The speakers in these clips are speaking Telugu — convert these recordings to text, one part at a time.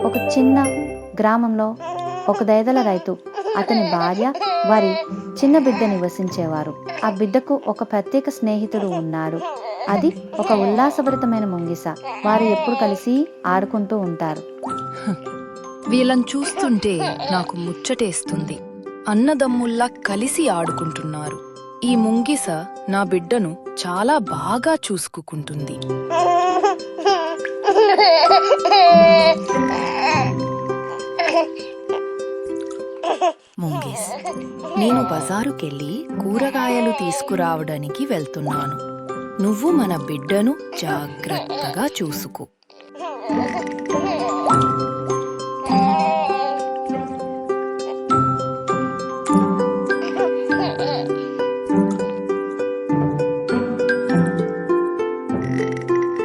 ఒక చిన్న గ్రామంలో ఒక దయగల రైతు, అతని భార్య, వారి చిన్న బిడ్డ నివసించేవారు. ఆ బిడ్డకు ఒక ప్రత్యేక స్నేహితుడు ఉన్నాడు. అది ఒక ఉల్లాసభరితమైన ముంగిస. వారు ఎప్పుడు కలిసి ఆడుకుంటూ ఉంటారు. వీళ్ళని చూస్తుంటే నాకు ముచ్చటేస్తుంది. అన్నదమ్ముల్లా కలిసి ఆడుకుంటున్నారు. ఈ ముంగిస నా బిడ్డను చాలా బాగా చూసుకుంటుంది. ముంగిస్, నేను బజారుకెళ్ళి కూరగాయలు తీసుకురావడానికి వెళ్తున్నాను. నువ్వు మన బిడ్డను జాగ్రత్తగా చూసుకో.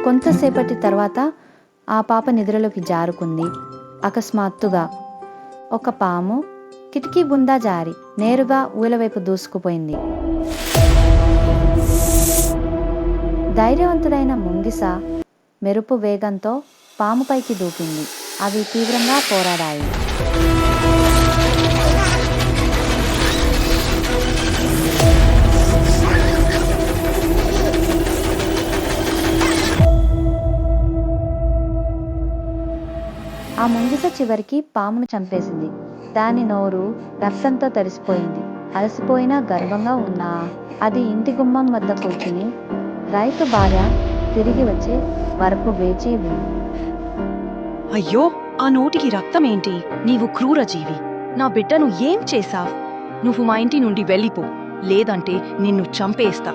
కొంతసేపటి తర్వాత ఆ పాప నిద్రలోకి జారుకుంది. అకస్మాత్తుగా ఒక పాము కిటికీ గుండా జారి నేరుగా ఊయలవైపు దూసుకుపోయింది. ధైర్యవంతుడైన ముంగిస మెరుపు వేగంతో పాముపైకి దూకింది. అవి తీవ్రంగా పోరాడాయి. ఆ ముంగిస చివరికి పామును చంపేసింది. దాని నోరు రక్తంతో తడిసిపోయింది. అలసిపోయినా గర్వంగా ఉన్నా అది ఇంటి గుమ్మం వద్ద కూర్చుని రైతు భార్య తిరిగి వచ్చే వరకు వేచి ఉంది. అయ్యో, ఆ నోటికి రక్తమేంటి? నీవు క్రూరజీవి! నా బిడ్డను ఏం చేశావ్? నువ్వు మా ఇంటి నుండి వెళ్ళిపో, లేదంటే నిన్ను చంపేస్తా.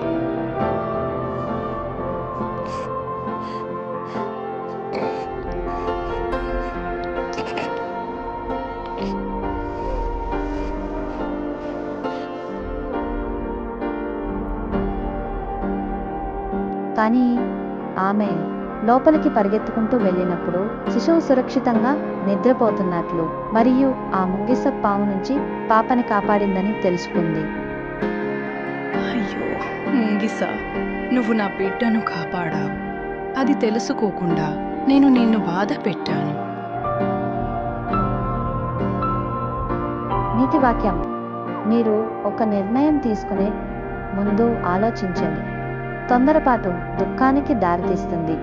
కానీ ఆమె లోపలికి పరిగెత్తుకుంటూ వెళ్ళినప్పుడు శిశువు సురక్షితంగా నిద్రపోతున్నట్లు మరియు ఆ ముంగిస పాము నుంచి పాపని కాపాడిందని తెలుసుకుంది. అయ్యో ముంగిస, నువ్వు నా బిడ్డను కాపాడావు. అది తెలుసుకోకుండా నేను నిన్ను బాధ పెట్టాను. నీతి వాక్యం: మీరు ఒక నిర్ణయం తీసుకునే ముందు ఆలోచించండి. తొందరపాటు దుఃఖానికి దారితీస్తుంది.